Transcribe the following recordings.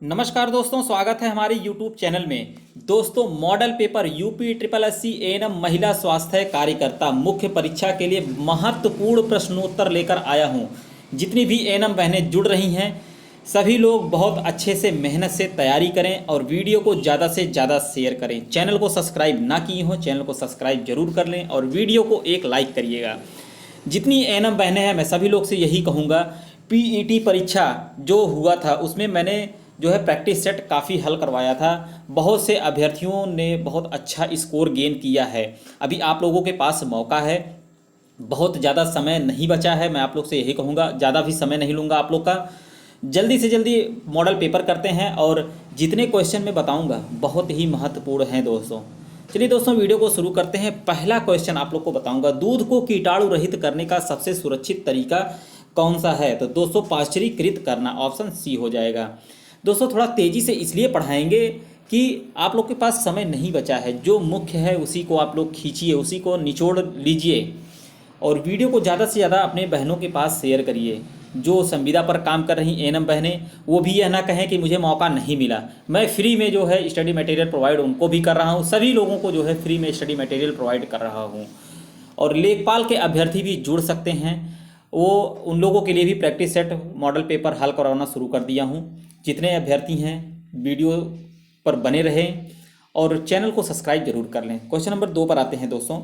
नमस्कार दोस्तों, स्वागत है हमारे YouTube चैनल में। दोस्तों, model paper UP triple S C ANM महिला स्वास्थ्य कार्यकर्ता मुख्य परीक्षा के लिए महत्वपूर्ण प्रश्नोत्तर लेकर आया हूं। जितनी भी एएनएम बहनें जुड़ रही हैं, सभी लोग बहुत अच्छे से मेहनत से तैयारी करें और वीडियो को ज़्यादा से ज़्यादा शेयर करें। चैनल को सब्सक्राइब ना किए हो, चैनल को सब्सक्राइब जरूर कर लें और वीडियो को एक लाइक करिएगा। जितनी एएनएम बहनें हैं, मैं सभी लोग से यही कहूँगा, पीईटी परीक्षा जो हुआ था उसमें मैंने जो है प्रैक्टिस सेट काफ़ी हल करवाया था। बहुत से अभ्यर्थियों ने बहुत अच्छा स्कोर गेन किया है। अभी आप लोगों के पास मौका है, बहुत ज़्यादा समय नहीं बचा है। मैं आप लोग से यही कहूँगा, ज़्यादा भी समय नहीं लूँगा आप लोग का। जल्दी से जल्दी मॉडल पेपर करते हैं और जितने क्वेश्चन मैं बताऊँगा बहुत ही महत्वपूर्ण हैं दोस्तों। चलिए दोस्तों, वीडियो को शुरू करते हैं। पहला क्वेश्चन आप लोग को बताऊँगा, दूध को कीटाणु रहित करने का सबसे सुरक्षित तरीका कौन सा है? तो दोस्तों, पाश्चरीकृत करना, ऑप्शन सी हो जाएगा। दोस्तों, थोड़ा तेज़ी से इसलिए पढ़ाएंगे कि आप लोग के पास समय नहीं बचा है। जो मुख्य है उसी को आप लोग खींचिए, उसी को निचोड़ लीजिए और वीडियो को ज़्यादा से ज़्यादा अपने बहनों के पास शेयर करिए। जो संविदा पर काम कर रही एएनएम बहनें, वो भी यह ना कहें कि मुझे मौका नहीं मिला। मैं फ्री में जो है स्टडी मटेरियल प्रोवाइड उनको भी कर रहा हूँ, सभी लोगों को जो है फ्री में स्टडी मटेरियल प्रोवाइड कर रहा हूँ। और लेखपाल के अभ्यर्थी भी जुड़ सकते हैं, वो उन लोगों के लिए भी प्रैक्टिस सेट मॉडल पेपर हल करवाना शुरू कर दिया हूँ। जितने अभ्यर्थी हैं वीडियो पर बने रहें और चैनल को सब्सक्राइब जरूर कर लें। क्वेश्चन नंबर 2 पर आते हैं दोस्तों।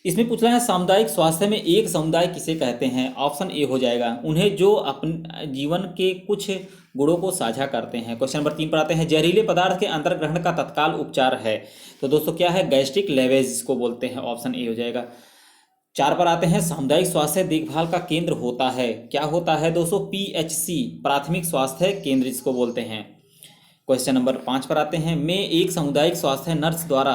इसमें पूछ रहा है, सामुदायिक स्वास्थ्य में एक समुदाय किसे कहते हैं? ऑप्शन ए हो जाएगा, उन्हें जो अपने जीवन के कुछ गुणों को साझा करते हैं। क्वेश्चन नंबर 3 पर आते हैं, जहरीले पदार्थ के अंतर्ग्रहण का तत्काल उपचार है। तो दोस्तों क्या है? गैस्ट्रिक लेवेज को बोलते हैं, ऑप्शन ए हो जाएगा। 4 पर आते हैं, सामुदायिक स्वास्थ्य देखभाल का केंद्र होता है, क्या होता है दोस्तों? पीएचसी, प्राथमिक स्वास्थ्य केंद्र जिसको बोलते हैं। क्वेश्चन नंबर 5 पर आते हैं, में एक सामुदायिक स्वास्थ्य नर्स द्वारा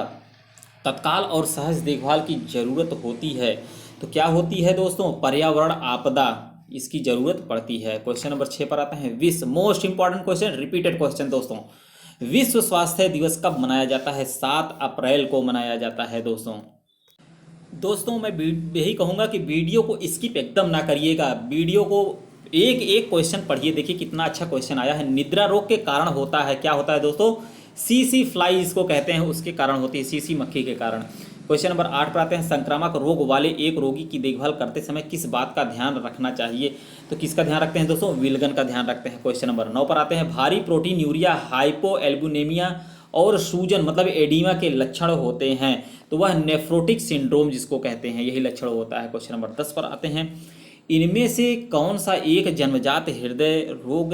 तत्काल और सहज देखभाल की जरूरत होती है, तो क्या होती है दोस्तों? पर्यावरण आपदा, इसकी जरूरत पड़ती है। क्वेश्चन नंबर 6 पर आते हैं, विश्व, most important question, repeated question दोस्तों। विश्व स्वास्थ्य दिवस कब मनाया जाता है? 7 अप्रैल को मनाया जाता है दोस्तों, मैं यही कहूँगा कि वीडियो को स्किप एकदम ना करिएगा। वीडियो को एक एक क्वेश्चन पढ़िए। देखिए कितना अच्छा क्वेश्चन आया है। निद्रा रोग के कारण होता है, क्या होता है दोस्तों? सीसी फ्लाई इसको कहते हैं, उसके कारण होती है, सीसी मक्खी के कारण। क्वेश्चन नंबर 8 पर आते हैं, संक्रामक रोग वाले एक रोगी की देखभाल करते समय किस बात का ध्यान रखना चाहिए? तो किसका ध्यान रखते हैं दोस्तों? विलगन का ध्यान रखते हैं। क्वेश्चन नंबर 9 पर आते हैं, भारी प्रोटीन यूरिया, हाइपो एल्बुमिनिया और सूजन मतलब एडीमा के लक्षण होते हैं, तो वह नेफ्रोटिक सिंड्रोम जिसको कहते हैं, यही लक्षण होता है। क्वेश्चन नंबर 10 पर आते हैं, इनमें से कौन सा एक जन्मजात हृदय रोग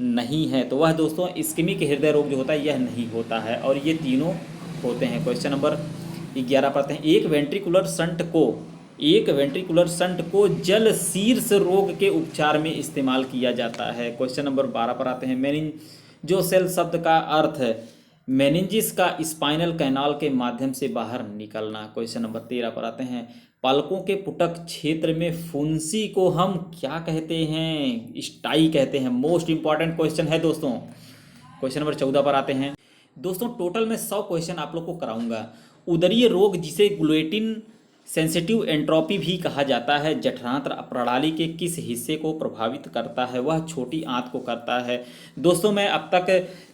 नहीं है? तो वह दोस्तों इस्केमिक हृदय रोग जो होता है यह नहीं होता है, और ये तीनों होते हैं। क्वेश्चन नंबर 11 पर आते हैं, एक वेंट्रिकुलर शंट को जल शीर्ष रोग के उपचार में इस्तेमाल किया जाता है। क्वेश्चन नंबर 12 पर आते हैं, मेनिंजोसेल शब्द का अर्थ है मेनिंजिस का स्पाइनल कैनाल के माध्यम से बाहर निकलना। क्वेश्चन नंबर 13 पर आते हैं, पलकों के पुटक क्षेत्र में फुंसी को हम क्या कहते हैं? स्टाई कहते हैं। मोस्ट इंपॉर्टेंट क्वेश्चन है दोस्तों। क्वेश्चन नंबर 14 पर आते हैं दोस्तों, टोटल में 100 क्वेश्चन आप लोग को कराऊंगा। उदरीय रोग जिसे ग्लूटेन सेंसिटिव एंट्रोपी भी कहा जाता है, जठरांत्र प्रणाली के किस हिस्से को प्रभावित करता है? वह छोटी आंत को करता है। दोस्तों, मैं अब तक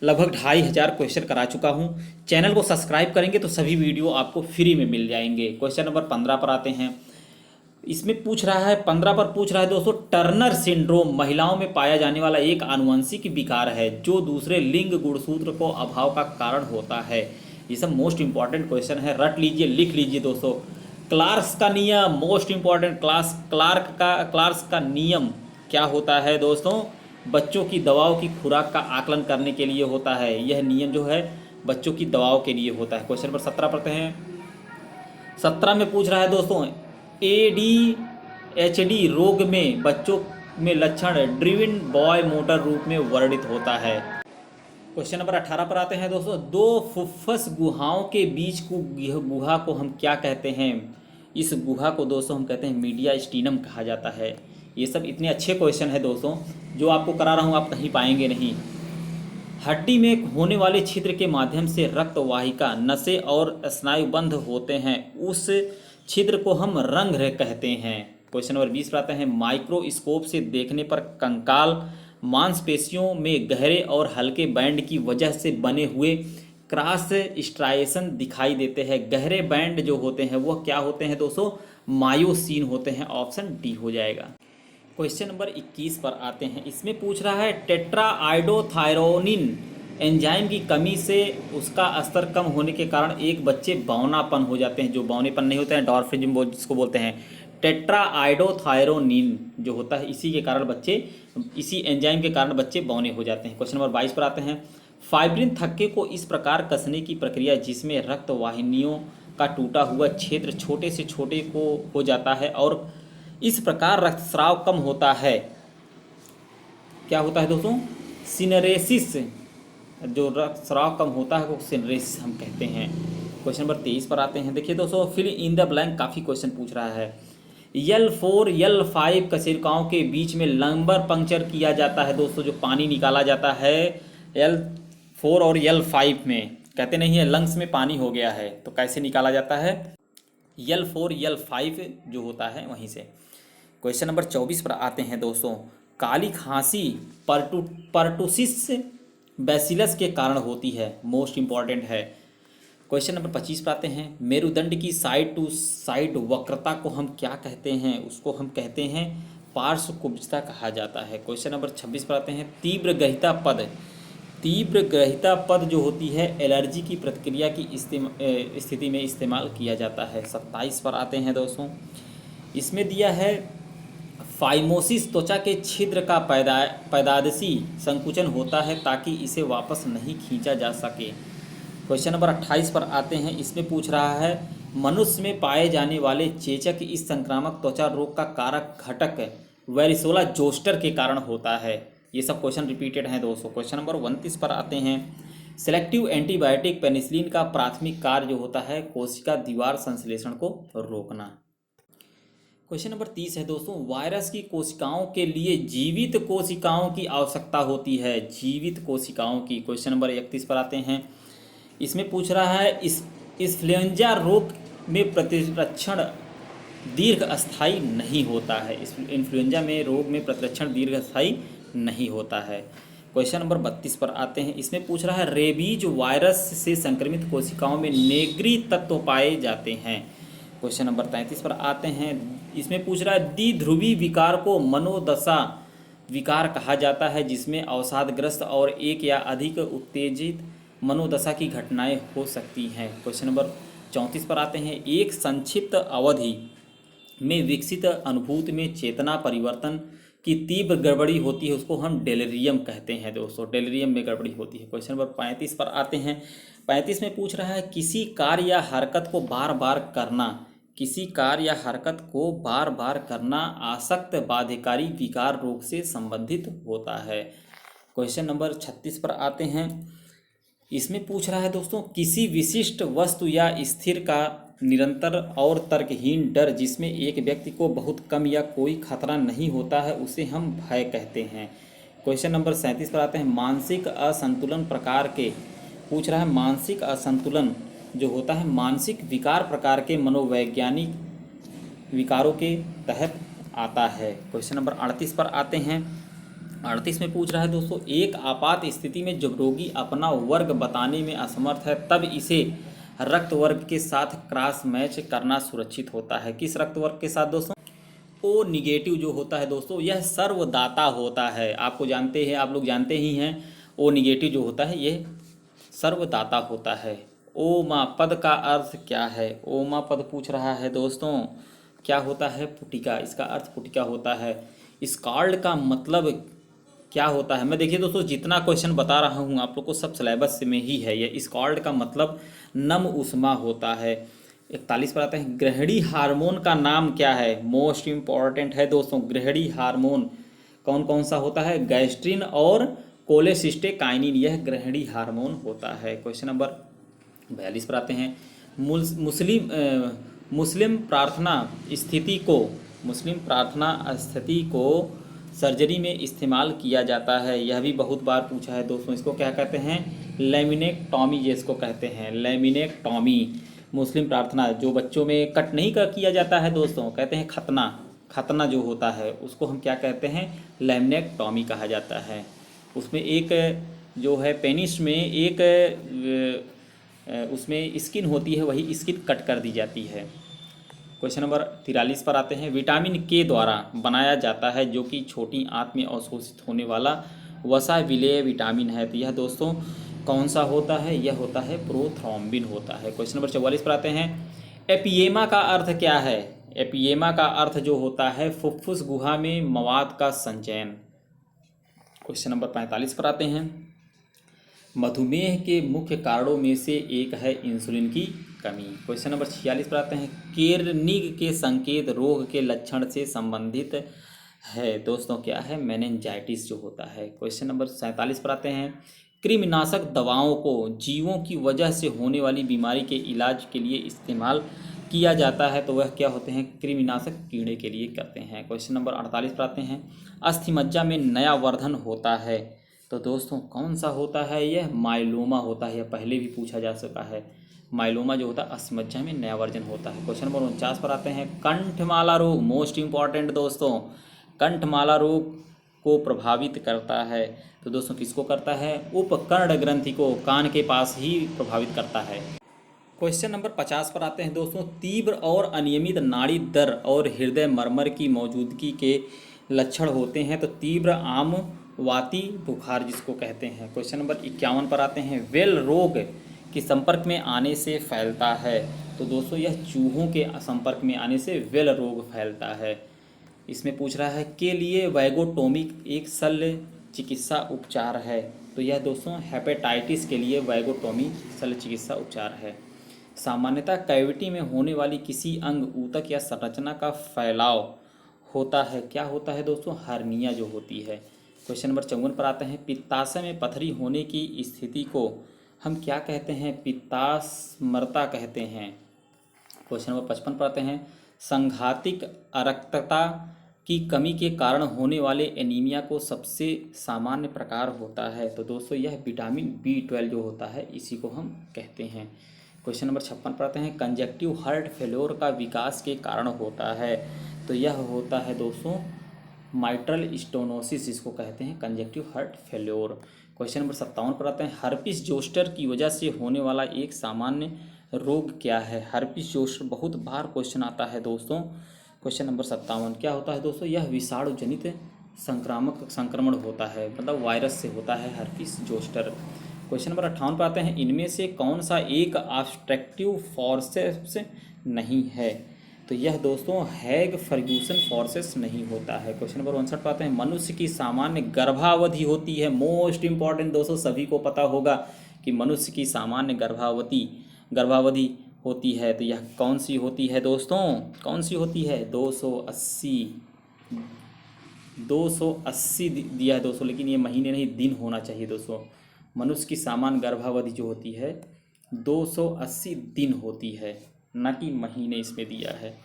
लगभग 2500 क्वेश्चन करा चुका हूं। चैनल को सब्सक्राइब करेंगे तो सभी वीडियो आपको फ्री में मिल जाएंगे। क्वेश्चन नंबर 15 पर आते हैं। इसमें पूछ रहा है, 15 पर पूछ रहा है दोस्तों, टर्नर सिंड्रोम महिलाओं में पाया जाने वाला एक आनुवंशिक विकार है जो दूसरे लिंग गुणसूत्र को अभाव का कारण होता है। ये सब मोस्ट इंपॉर्टेंट क्वेश्चन है, रट लीजिए, लिख लीजिए दोस्तों। क्लार्क्स का नियम, मोस्ट इंपॉर्टेंट, क्लार्क्स का नियम क्या होता है दोस्तों? बच्चों की दवाओं की खुराक का आकलन करने के लिए होता है। यह नियम जो है बच्चों की दवाओं के लिए होता है। क्वेश्चन नंबर 17 पढ़ते हैं। 17 में पूछ रहा है दोस्तों, ADHD रोग में बच्चों में लक्षण ड्रिवन बॉय मोटर रूप में वर्णित होता है। क्वेश्चन नंबर 18 पर आते हैं दोस्तों, दो फुफ्फुस गुहाओं के बीच को गुहा को हम क्या कहते हैं? इस गुहा को दोस्तों हम कहते हैं मीडिया स्टीनम कहा जाता है। ये सब इतने अच्छे क्वेश्चन है दोस्तों, जो आपको करा रहा हूँ आप कहीं पाएंगे नहीं। हड्डी में होने वाले छिद्र के माध्यम से रक्त वाहिका, नसें और स्नायुबंध होते हैं, उस छिद्र को हम रंध्र कहते हैं। क्वेश्चन नंबर 20 पर आते हैं, माइक्रोस्कोप से देखने पर कंकाल मांसपेशियों में गहरे और हल्के बैंड की वजह से बने हुए क्रॉस स्ट्राइएशन दिखाई देते हैं। गहरे बैंड जो होते हैं वह क्या होते हैं दोस्तों? मायोसिन होते हैं। ऑप्शन डी हो जाएगा। क्वेश्चन नंबर 21 पर आते हैं। इसमें पूछ रहा है टेट्राआइडोथायरोनिन एंजाइम की कमी से उसका स्तर कम होने के कारण एक बच्चे बौनापन हो जाते हैं। जो बौनेपन नहीं होते हैं डॉर्फिज्म जिसको बोलते हैं। टेट्राआइडोथायरोनिन जो होता है इसी के कारण बच्चे, इसी एंजाइम के कारण बच्चे बौने हो जाते हैं। क्वेश्चन नंबर 22 पर आते हैं। फाइब्रिन थक्के को इस प्रकार कसने की प्रक्रिया जिसमें रक्त वाहिनियों का टूटा हुआ क्षेत्र छोटे से छोटे को हो जाता है और इस प्रकार रक्तस्राव कम होता है, क्या होता है दोस्तों? सिनरेसिस। जो रक्तस्राव कम होता है वो सिनरेसिस हम कहते हैं। क्वेश्चन नंबर 23 पर आते हैं। देखिए दोस्तों, फिल इन द ब्लैंक काफ़ी क्वेश्चन पूछ रहा है। L4 L5 कशेरुकाओं के बीच में लंबर पंक्चर किया जाता है दोस्तों। जो पानी निकाला जाता है L4 और L5 में, कहते नहीं है लंग्स में पानी हो गया है, तो कैसे निकाला जाता है? L4 L5 जो होता है वहीं से। क्वेश्चन नंबर 24 पर आते हैं दोस्तों। काली खांसी पर्टुसिस बैसिलस के कारण होती है। मोस्ट इंपॉर्टेंट है। क्वेश्चन नंबर 25 पर आते हैं। मेरुदंड की साइड टू साइड वक्रता को हम क्या कहते हैं? उसको हम कहते हैं पार्श्व कुब्जता कहा जाता है। क्वेश्चन नंबर 26 पर आते हैं। तीव्र ग्रहिता पद, तीव्र ग्रहिता पद जो होती है एलर्जी की प्रतिक्रिया की स्थिति में इस्तेमाल किया जाता है। 27 पर आते हैं दोस्तों। इसमें दिया है फाइमोसिस त्वचा के छिद्र का पैदाइशी संकुचन होता है ताकि इसे वापस नहीं खींचा जा सके। क्वेश्चन नंबर 28 पर आते हैं। इसमें पूछ रहा है मनुष्य में पाए जाने वाले चेचक इस संक्रामक त्वचा रोग का कारक घटक वेरिसोला जोस्टर के कारण होता है। ये सब क्वेश्चन रिपीटेड हैं दोस्तों। क्वेश्चन नंबर 29 पर आते हैं। सेलेक्टिव एंटीबायोटिक पेनिसिलिन का प्राथमिक कार्य जो होता है कोशिका दीवार संश्लेषण को रोकना। क्वेश्चन नंबर 30 है दोस्तों। वायरस की कोशिकाओं के लिए जीवित कोशिकाओं की आवश्यकता होती है। जीवित कोशिकाओं की। क्वेश्चन नंबर 31 पर आते हैं। इसमें पूछ रहा है इन्फ्लुएंजा रोग में प्रतिरक्षण दीर्घ अस्थायी नहीं होता है। इन्फ्लुएंजा में रोग में प्रतिरक्षण दीर्घ अस्थायी नहीं होता है। क्वेश्चन नंबर 32 पर आते हैं। इसमें पूछ रहा है रेबीज वायरस से संक्रमित कोशिकाओं में नेग्री तत्व पाए जाते हैं। क्वेश्चन नंबर 33 पर आते हैं। इसमें पूछ रहा है द्विध्रुवी विकार को मनोदशा विकार कहा जाता है जिसमें अवसादग्रस्त और एक या अधिक उत्तेजित मनोदशा की घटनाएं हो सकती हैं। क्वेश्चन नंबर 34 पर आते हैं। एक संक्षिप्त अवधि में विकसित अनुभूति में चेतना परिवर्तन की तीव्र गड़बड़ी होती है, उसको हम डेलिरियम कहते हैं दोस्तों। डेलिरियम में गड़बड़ी होती है। क्वेश्चन नंबर 35 पर आते हैं। 35 में पूछ रहा है किसी कार्य या हरकत को बार बार करना, किसी कार्य या हरकत को बार बार करना आसक्त बाध्यकारी विकार रोग से संबंधित होता है। क्वेश्चन नंबर 36 पर आते हैं। इसमें पूछ रहा है दोस्तों किसी विशिष्ट वस्तु या स्थिर का निरंतर और तर्कहीन डर जिसमें एक व्यक्ति को बहुत कम या कोई खतरा नहीं होता है उसे हम भय कहते हैं। क्वेश्चन नंबर 37 पर आते हैं। मानसिक असंतुलन प्रकार के पूछ रहा है। मानसिक असंतुलन जो होता है मानसिक विकार प्रकार के मनोवैज्ञानिक विकारों के तहत आता है। क्वेश्चन नंबर 38 पर आते हैं। 38 में पूछ रहा है दोस्तों एक आपात स्थिति में जब रोगी अपना वर्ग बताने में असमर्थ है तब इसे रक्त वर्ग के साथ क्रॉस मैच करना सुरक्षित होता है। किस रक्त वर्ग के साथ दोस्तों? ओ निगेटिव जो होता है दोस्तों यह सर्वदाता होता है। आपको जानते हैं, आप लोग जानते ही हैं ओ निगेटिव जो होता है ये सर्वदाता होता है। ओमा पद का अर्थ क्या है? ओमा पद पूछ रहा है दोस्तों क्या होता है? पुटिका। इसका अर्थ पुटिका होता है। स्काल्ड का मतलब क्या होता है? मैं देखिए दोस्तों जितना क्वेश्चन बता रहा हूँ आप लोग को सब सिलेबस में ही है। ये स्काल्ड का मतलब नम उष्मा होता है। 41 पर आते हैं। ग्रहणी हार्मोन का नाम क्या है? मोस्ट इम्पॉर्टेंट है दोस्तों। ग्रहणी हार्मोन कौन कौन सा होता है? गैस्ट्रिन और कोलेसिस्टेकाइनिन, यह ग्रहणी हार्मोन होता है। क्वेश्चन नंबर 42 पर आते हैं। मुस्लिम प्रार्थना स्थिति को सर्जरी में इस्तेमाल किया जाता है। यह भी बहुत बार पूछा है दोस्तों। इसको क्या कहते हैं? लेमिनेक्टॉमी जिसको कहते हैं। लेमिनेक्टॉमी मुस्लिम प्रार्थना जो बच्चों में कट नहीं किया जाता है दोस्तों, कहते हैं खतना। खतना जो होता है उसको हम क्या कहते हैं, लैमिनेक्टॉमी कहा जाता है। उसमें एक जो है पेनिस में एक उसमें स्किन होती है, वही स्किन कट कर दी जाती है। क्वेश्चन नंबर 43 पर आते हैं। विटामिन के द्वारा बनाया जाता है जो कि छोटी आंत में अवशोषित होने वाला वसा विलेय विटामिन है। तो यह दोस्तों कौन सा होता है, यह होता है प्रोथ्रोम्बिन होता है। क्वेश्चन नंबर 44 पर आते हैं। एपियेमा का अर्थ क्या है? एपियेमा का अर्थ जो होता है फुफ्फुस गुहा में मवाद का संचयन। क्वेश्चन नंबर 45 पर आते हैं। मधुमेह के मुख्य कारणों में से एक है इंसुलिन की कमी। क्वेश्चन नंबर 46 पर आते हैं। केर्निग के संकेत रोग के लक्षण से संबंधित है। दोस्तों क्या है, मेनिंजाइटिस जो होता है। क्वेश्चन नंबर 47 पर आते हैं। कृमिनाशक दवाओं को जीवों की वजह से होने वाली बीमारी के इलाज के लिए इस्तेमाल किया जाता है, तो वह क्या होते हैं, कृमिनाशक कीड़े के लिए करते हैं। क्वेश्चन नंबर 48 पर आते हैं। अस्थिमज्जा में नया वर्धन होता है, तो दोस्तों कौन सा होता है, यह माइलोमा होता है। यह पहले भी पूछा जा सका है। माइलोमा जो होता है अस्थिमज्जा में नया वर्जन होता है। क्वेश्चन नंबर 49 पर आते हैं। कंठमाला रोग, मोस्ट इंपॉर्टेंट दोस्तों, कंठमाला रोग को प्रभावित करता है, तो दोस्तों किसको करता है, उपकर्ण ग्रंथि को, कान के पास ही प्रभावित करता है। क्वेश्चन नंबर 50 पर आते हैं दोस्तों। तीव्र और अनियमित नाड़ी दर और हृदय मरमर की मौजूदगी के लक्षण होते हैं, तो तीव्र आम वाती बुखार जिसको कहते हैं। क्वेश्चन नंबर 51 पर आते हैं। वेल रोग के संपर्क में आने से फैलता है, तो दोस्तों यह चूहों के संपर्क में आने से वेल रोग फैलता है। इसमें पूछ रहा है के लिए वैगोटोमी एक शल्य चिकित्सा उपचार है, तो यह दोस्तों हेपेटाइटिस के लिए वैगोटोमी शल्य चिकित्सा उपचार है। सामान्यतः कैविटी में होने वाली किसी अंग, ऊतक या संरचना का फैलाव होता है, क्या होता है दोस्तों, हर्निया जो होती है। क्वेश्चन नंबर 54 पर आते हैं। पित्ताशय में पथरी होने की स्थिति को हम क्या कहते हैं, पित्तास्मरता कहते हैं। क्वेश्चन नंबर 55 पर आते हैं। संघातिक अरक्तता की कमी के कारण होने वाले एनीमिया को सबसे सामान्य प्रकार होता है, तो दोस्तों यह विटामिन B12 जो होता है इसी को हम कहते हैं। क्वेश्चन नंबर 56 पर आते हैं। कंजक्टिव हार्ट फेल्योर का विकास के कारण होता है, तो यह होता है दोस्तों माइट्रल स्टेनोसिस जिसको कहते हैं conjunctive heart failure. Question number 57 पर आते हैं। हर्पिस जोस्टर की वजह से होने वाला एक सामान्य रोग क्या है? हर्पिस जोस्टर बहुत बार क्वेश्चन आता है दोस्तों। क्वेश्चन नंबर 57 क्या होता है दोस्तों, यह विषाणु जनित संक्रामक संक्रमण होता है, मतलब वायरस से होता है हर्पिस जोस्टर। क्वेश्चन नंबर 58 पर आते हैं। इनमें से कौन सा एक ऑब्स्ट्रक्टिव फोर्सेप्स नहीं है? तो यह दोस्तों हैग फर्ग्यूसन फोर्सेस नहीं होता है। क्वेश्चन नंबर 59 पर आते हैं। मनुष्य की सामान्य गर्भावधि होती है, मोस्ट इंपॉर्टेंट दोस्तों, सभी को पता होगा कि मनुष्य की सामान्य गर्भावधि होती है, तो यह कौन सी होती है दोस्तों, कौन सी होती है, 280 दिया है दोस्तों, लेकिन ये महीने नहीं दिन होना चाहिए दोस्तों। मनुष्य की सामान्य गर्भावधि जो होती है 280 दिन होती है, न कि महीने इसमें दिया है।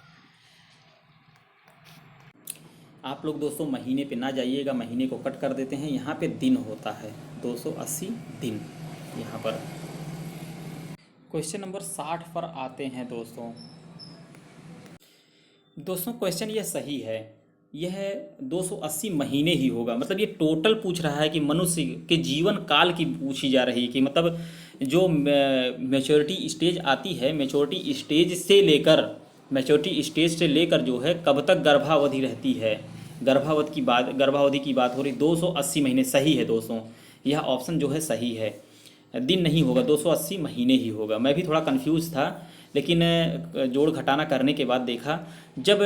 आप लोग दोस्तों महीने पे ना जाइएगा, महीने को कट कर देते हैं, यहाँ पे दिन होता है 280 दिन यहाँ पर। क्वेश्चन नंबर 60 पर आते हैं दोस्तों। क्वेश्चन यह सही है, यह 280 महीने ही होगा, मतलब ये टोटल पूछ रहा है कि मनुष्य के जीवन काल की पूछी जा रही है कि मतलब जो मैच्योरिटी स्टेज आती है, मैच्योरिटी स्टेज से लेकर जो है कब तक गर्भावधि रहती है, गर्भावधि की बात हो रही। 280 महीने सही है दोस्तों, यह ऑप्शन जो है सही है, दिन नहीं होगा, 280 महीने ही होगा। मैं भी थोड़ा कंफ्यूज था, लेकिन जोड़ घटाना करने के बाद देखा, जब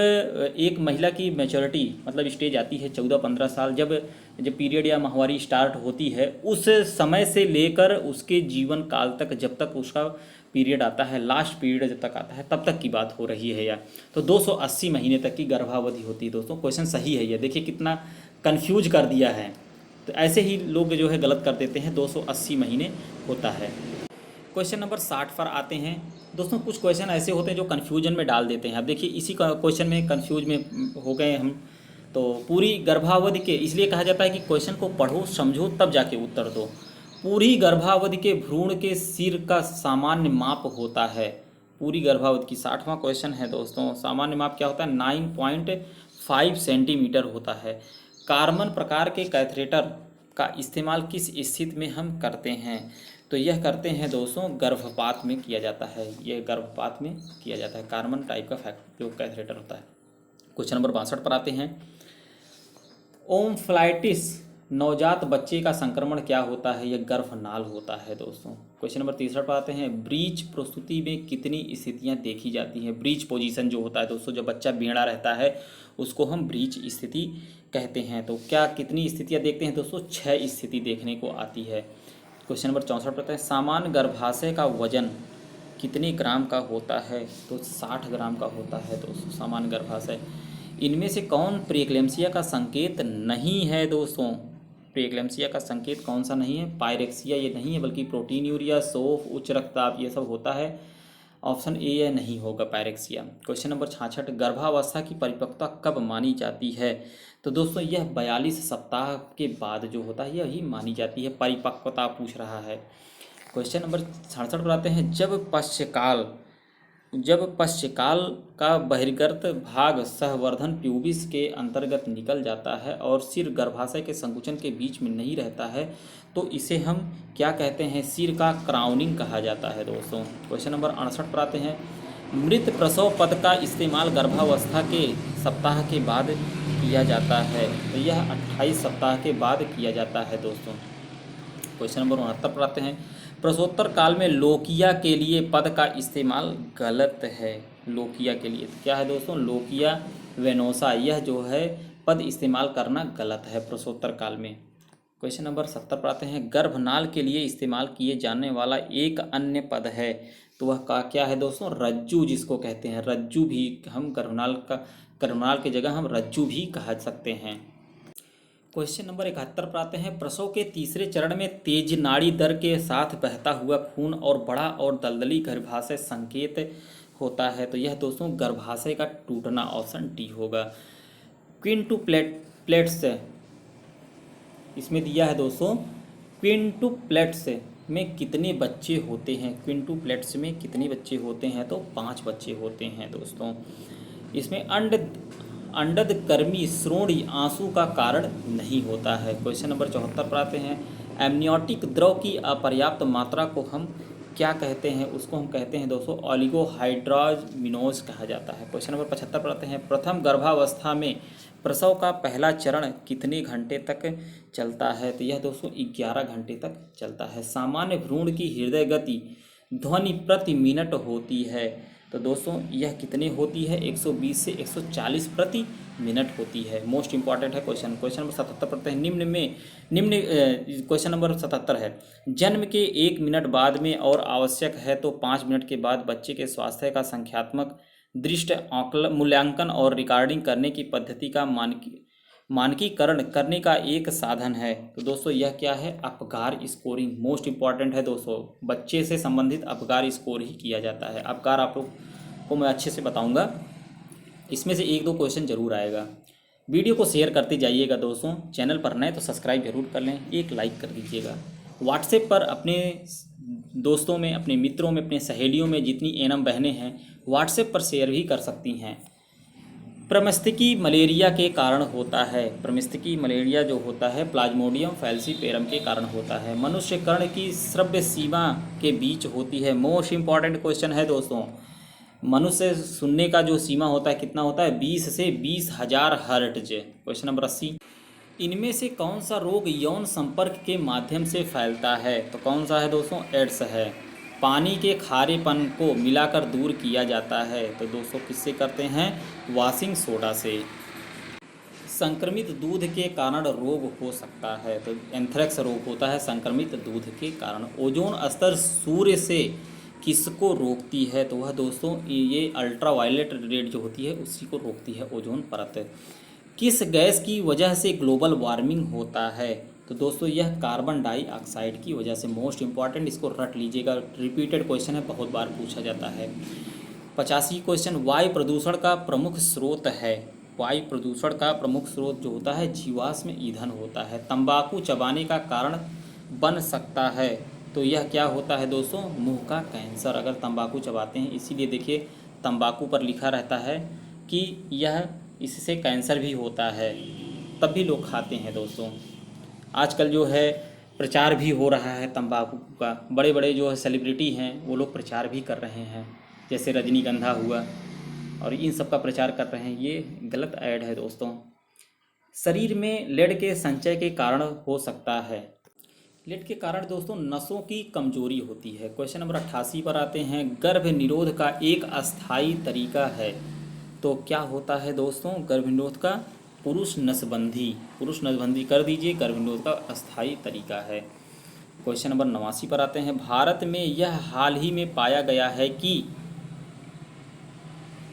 एक महिला की मैच्योरिटी मतलब स्टेज आती है 14-15 साल, जब पीरियड या माहवारी स्टार्ट होती है, उस समय से लेकर उसके जीवन काल तक, जब तक उसका पीरियड आता है, लास्ट पीरियड जब तक आता है, तब तक की बात हो रही है यार। तो 280 महीने तक की गर्भावधि होती है दोस्तों। क्वेश्चन सही है, ये देखिए कितना कन्फ्यूज कर दिया है। तो ऐसे ही लोग जो है गलत कर देते हैं, 280 महीने होता है। क्वेश्चन नंबर 60 पर आते हैं दोस्तों। कुछ क्वेश्चन ऐसे होते हैं जो कन्फ्यूजन में डाल देते हैं। अब देखिए इसी क्वेश्चन में कन्फ्यूज में हो गए हम। तो पूरी गर्भावधि के, इसलिए कहा जाता है कि क्वेश्चन को पढ़ो समझो तब जाके उत्तर दो। पूरी गर्भावधि के भ्रूण के सिर का सामान्य माप होता है, पूरी गर्भावधि की 60वां क्वेश्चन है दोस्तों। सामान्य माप क्या होता है? 5 सेंटीमीटर होता है। कार्बन प्रकार के कैथेटर का इस्तेमाल किस स्थिति में हम करते हैं? तो यह करते हैं दोस्तों गर्भपात में किया जाता है, यह गर्भपात में किया जाता है, कार्बन टाइप का फैक्ट जो कैथेटर होता है। क्वेश्चन नंबर 62 पर आते हैं। ओम्फलाइटिस नवजात बच्चे का संक्रमण क्या होता है? यह गर्भनाल होता है दोस्तों। क्वेश्चन नंबर 63 पर आते हैं। ब्रीच प्रस्तुति में कितनी स्थितियां देखी जाती हैं? ब्रीच पोजीशन जो होता है दोस्तों, जब बच्चा बेड़ा रहता है उसको हम ब्रीच स्थिति कहते हैं। तो क्या कितनी स्थितियां देखते हैं दोस्तों? 6 स्थिति देखने को आती है। क्वेश्चन नंबर 64 पर आते हैं। सामान्य गर्भाशय का वजन कितने ग्राम का होता है? तो 60 ग्राम का होता है दोस्तों सामान्य गर्भाशय। इनमें से कौन प्रीएक्लेम्सिया का संकेत नहीं है दोस्तों? प्रीएक्लेम्सिया का संकेत कौन सा नहीं है? पायरेक्सिया ये नहीं है, बल्कि प्रोटीनयूरिया, शोफ, उच्च रक्तचाप ये सब होता है। ऑप्शन ए यह नहीं होगा पायरेक्सिया। Question number 66। गर्भावस्था की परिपक्वता कब मानी जाती है? तो दोस्तों यह 42 सप्ताह के बाद जो होता है यही मानी जाती है, परिपक्वता पूछ रहा है। क्वेश्चन नंबर 67 पर आते हैं। जब पश्चकाल का बहिर्गत भाग सहवर्धन प्यूबिस के अंतर्गत निकल जाता है और सिर गर्भाशय के संकुचन के बीच में नहीं रहता है तो इसे हम क्या कहते हैं? सिर का क्राउनिंग कहा जाता है दोस्तों। क्वेश्चन नंबर 68 पर आते हैं। मृत प्रसव पद का इस्तेमाल गर्भावस्था के सप्ताह के बाद किया जाता है, तो यह 28 सप्ताह के बाद किया जाता है दोस्तों। क्वेश्चन नंबर 69 पर आते हैं। प्रसवोत्तर काल में लोकिया के लिए पद का इस्तेमाल गलत है। लोकिया के लिए क्या है दोस्तों? लोकिया वेनोसा, यह जो है पद इस्तेमाल करना गलत है प्रसवोत्तर काल में। क्वेश्चन नंबर 70 पर आते हैं। गर्भनाल के लिए इस्तेमाल किए जाने वाला एक अन्य पद है, तो वह का क्या है दोस्तों? रज्जू जिसको कहते हैं। रज्जू भी हम गर्भनाल की जगह हम रज्जू भी कह सकते हैं। क्वेश्चन नंबर 71 पर आते हैं। प्रसव के तीसरे चरण में तेज नाड़ी दर के साथ बहता हुआ खून और बड़ा और दलदली गर्भाशय संकेत होता है, तो यह दोस्तों गर्भाशय का टूटना, ऑप्शन डी होगा। क्विंटुप्लेट्स इसमें दिया है दोस्तों। क्विंटुप्लेट्स में कितने बच्चे होते हैं? क्विंटुप्लेट्स में कितने बच्चे होते हैं? तो 5 बच्चे होते हैं दोस्तों। इसमें अंडद कर्मी श्रोणि आंसू का कारण नहीं होता है। क्वेश्चन नंबर 74 पर आते हैं। एमनियोटिक द्रव की अपर्याप्त मात्रा को हम क्या कहते हैं? उसको हम कहते हैं दोस्तों ऑलिगोहाइड्रामिनोज कहा जाता है। क्वेश्चन नंबर 75 पर आते हैं। प्रथम गर्भावस्था में प्रसव का पहला चरण कितने घंटे तक चलता है? तो यह दोस्तों 11 घंटे तक चलता है। सामान्य भ्रूण की हृदय गति ध्वनि प्रति मिनट होती है, तो दोस्तों यह कितनी होती है? 120 से 140 प्रति मिनट होती है। मोस्ट इंपॉर्टेंट है क्वेश्चन। क्वेश्चन नंबर 77 पढ़ते हैं। क्वेश्चन नंबर 77 है। जन्म के 1 मिनट बाद में और आवश्यक है तो 5 मिनट के बाद बच्चे के स्वास्थ्य का संख्यात्मक दृष्टि मूल्यांकन और रिकॉर्डिंग करने की पद्धति का मानकीकरण करने का एक साधन है, तो दोस्तों यह क्या है? Apgar scoring. मोस्ट इंपॉर्टेंट है दोस्तों, बच्चे से संबंधित अपगार स्कोर ही किया जाता है। अपगार आप लोग को मैं अच्छे से बताऊंगा, इसमें से 1-2 क्वेश्चन जरूर आएगा। वीडियो को शेयर करते जाइएगा दोस्तों। चैनल पर नए तो सब्सक्राइब जरूर कर लें, एक लाइक कर दीजिएगा। व्हाट्सएप पर अपने दोस्तों में, अपने मित्रों में, अपने सहेलियों में जितनी एनम बहनें हैं व्हाट्सएप पर शेयर भी कर सकती हैं। प्रमस्तिकी मलेरिया के कारण होता है। प्रमस्तिकी मलेरिया जो होता है प्लाज्मोडियम फैल्सीपेरम के कारण होता है। मनुष्य कर्ण की श्रव्य सीमा के बीच होती है। मोस्ट इंपॉर्टेंट क्वेश्चन है दोस्तों। मनुष्य सुनने का जो सीमा होता है कितना होता है? 20 से 20,000 हर्ट्ज। Question number 80। इनमें से कौन सा रोग यौन संपर्क के माध्यम से फैलता है? तो कौन सा है दोस्तों? एड्स है। पानी के खारेपन को मिलाकर दूर किया जाता है, तो दोस्तों किससे करते हैं? वॉशिंग सोडा से। संक्रमित दूध के कारण रोग हो सकता है, तो एंथ्रेक्स रोग होता है संक्रमित दूध के कारण। ओजोन स्तर सूर्य से किसको रोकती है? तो वह दोस्तों ये अल्ट्रावायलेट रेड जो होती है उसी को रोकती है, ओजोन परत। किस गैस की वजह से ग्लोबल वार्मिंग होता है? तो दोस्तों यह कार्बन डाइऑक्साइड की वजह से। मोस्ट इंपॉर्टेंट, इसको रट लीजिएगा, रिपीटेड क्वेश्चन है, बहुत बार पूछा जाता है। 85 क्वेश्चन। वायु प्रदूषण का प्रमुख स्रोत है। वायु प्रदूषण का प्रमुख स्रोत जो होता है जीवाश्म ईंधन होता है। तंबाकू चबाने का कारण बन सकता है, तो यह क्या होता है दोस्तों? मुंह का कैंसर, अगर तंबाकू चबाते हैं। इसीलिए देखिए तंबाकू पर लिखा रहता है कि यह इससे कैंसर भी होता है, तब भी लोग खाते हैं दोस्तों। आजकल जो है प्रचार भी हो रहा है तंबाकू का, बड़े बड़े जो है सेलिब्रिटी हैं वो लोग प्रचार भी कर रहे हैं, जैसे रजनीगंधा हुआ, और इन सब का प्रचार कर रहे हैं। ये गलत ऐड है दोस्तों। शरीर में लेड के संचय के कारण हो सकता है। लेड के कारण दोस्तों नसों की कमजोरी होती है। क्वेश्चन नंबर 88 पर आते हैं। गर्भ निरोध का एक अस्थायी तरीका है, तो क्या होता है दोस्तों गर्भ निरोध का? पुरुष नसबंदी कर दीजिए, गर्भ निरोध का अस्थायी तरीका है। क्वेश्चन नंबर 89 पर आते हैं। भारत में यह हाल ही में पाया गया है कि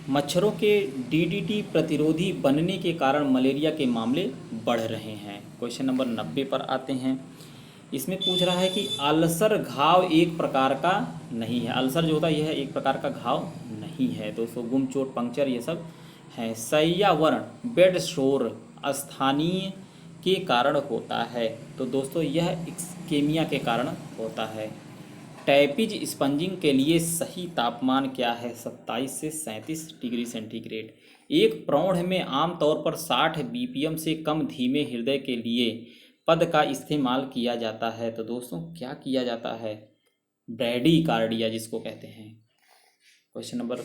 मच्छरों के डीडीटी प्रतिरोधी बनने के कारण मलेरिया के मामले बढ़ रहे हैं। क्वेश्चन नंबर 90 पर आते हैं। इसमें पूछ रहा है कि अल्सर घाव एक प्रकार का नहीं है। अल्सर जो होता है यह एक प्रकार का घाव नहीं है दोस्तों। गुम, चोट, पंक्चर ये सब है। शय्यावरण, बेड शोर स्थानीय के कारण होता है, तो दोस्तों यह इस्केमिया के कारण होता है। टैपिज स्पंजिंग के लिए सही तापमान क्या है? 27 से 37 डिग्री सेंटीग्रेड। एक प्रौढ़ में आमतौर पर 60 बीपीएम से कम धीमे हृदय के लिए पद का इस्तेमाल किया जाता है, तो दोस्तों क्या किया जाता है? ब्रैडीकार्डिया जिसको कहते हैं। क्वेश्चन नंबर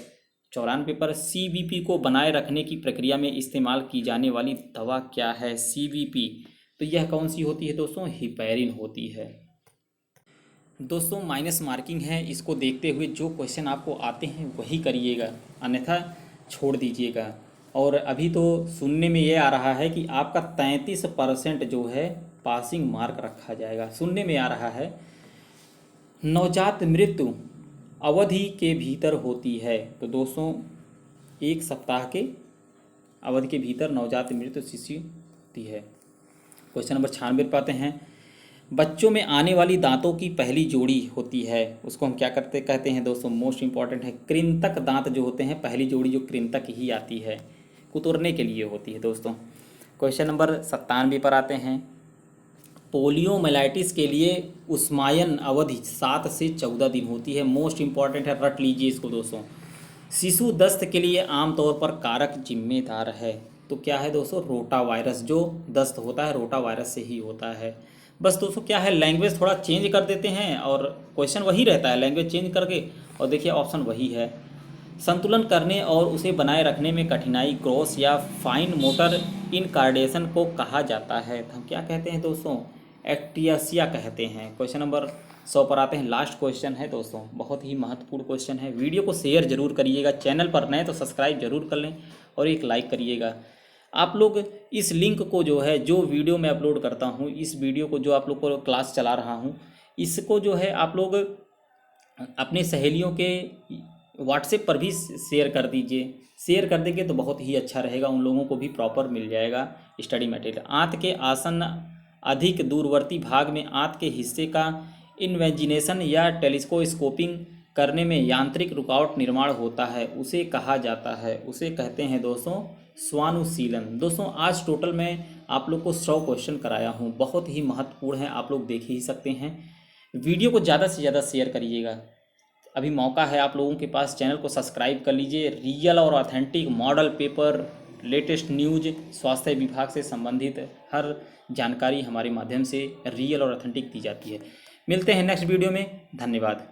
94 पर सीबीपी को बनाए रखने की प्रक्रिया में इस्तेमाल की जाने वाली दवा क्या है? सीबीपी, तो यह कौन सी होती है दोस्तों? हिपैरिन होती है। दोस्तों माइनस मार्किंग है, इसको देखते हुए जो क्वेश्चन आपको आते हैं वही करिएगा, अन्यथा छोड़ दीजिएगा। और अभी तो सुनने में ये आ रहा है कि आपका 33% जो है पासिंग मार्क रखा जाएगा, सुनने में आ रहा है। नवजात मृत्यु अवधि के भीतर होती है, तो दोस्तों 1 सप्ताह के अवधि के भीतर नवजात मृत्यु शिशु होती है। क्वेश्चन नंबर 96 पर आते हैं। बच्चों में आने वाली दांतों की पहली जोड़ी होती है, उसको हम क्या कहते हैं दोस्तों? मोस्ट इंपॉर्टेंट है कृंतक दांत जो होते हैं, पहली जोड़ी जो कृंतक ही आती है, कुतरने के लिए होती है दोस्तों। क्वेश्चन नंबर 97 पर आते हैं। पोलियोमाइलाइटिस के लिए उस्मायन अवधि 7 से 14 दिन होती है। मोस्ट इंपॉर्टेंट है, रट लीजिए इसको दोस्तों। शिशु दस्त के लिए आमतौर पर कारक जिम्मेदार है, तो क्या है दोस्तों? Rota virus. जो दस्त होता है रोटा वायरस से ही होता है। बस दोस्तों क्या है, लैंग्वेज थोड़ा चेंज कर देते हैं और क्वेश्चन वही रहता है, लैंग्वेज चेंज करके, और देखिए ऑप्शन वही है। संतुलन करने और उसे बनाए रखने में कठिनाई ग्रॉस या फाइन मोटर इनकार्डेशन को कहा जाता है, तो हम क्या कहते हैं दोस्तों? एक्टियासिया कहते हैं। क्वेश्चन नंबर 100 पर आते हैं। लास्ट क्वेश्चन है दोस्तों, बहुत ही महत्वपूर्ण क्वेश्चन है। वीडियो को शेयर जरूर करिएगा, चैनल पर नए तो सब्सक्राइब जरूर कर लें और एक लाइक करिएगा। आप लोग इस लिंक को जो है, जो वीडियो मैं अपलोड करता हूँ, इस वीडियो को जो आप लोग को क्लास चला रहा हूँ, इसको जो है आप लोग अपने सहेलियों के व्हाट्सएप पर भी शेयर कर दीजिए। शेयर कर देंगे तो बहुत ही अच्छा रहेगा, उन लोगों को भी प्रॉपर मिल जाएगा स्टडी मटेरियल। आंत के आसन्न अधिक दूरवर्ती भाग में आंत के हिस्से का इन्वेजिनेशन या टेलीस्कोपिंग करने में यांत्रिक रुकावट निर्माण होता है, उसे कहा जाता है, उसे कहते हैं दोस्तों स्वानुशीलन। दोस्तों आज टोटल मैं आप लोग को 100 क्वेश्चन कराया हूँ, बहुत ही महत्वपूर्ण है, आप लोग देख ही सकते हैं। वीडियो को ज़्यादा से ज़्यादा शेयर करिएगा, अभी मौका है आप लोगों के पास। चैनल को सब्सक्राइब कर लीजिए। रियल और authentic model paper, latest news, स्वास्थ्य विभाग से संबंधित हर जानकारी हमारे माध्यम से रियल और ऑथेंटिक दी जाती है। मिलते हैं नेक्स्ट वीडियो में, धन्यवाद।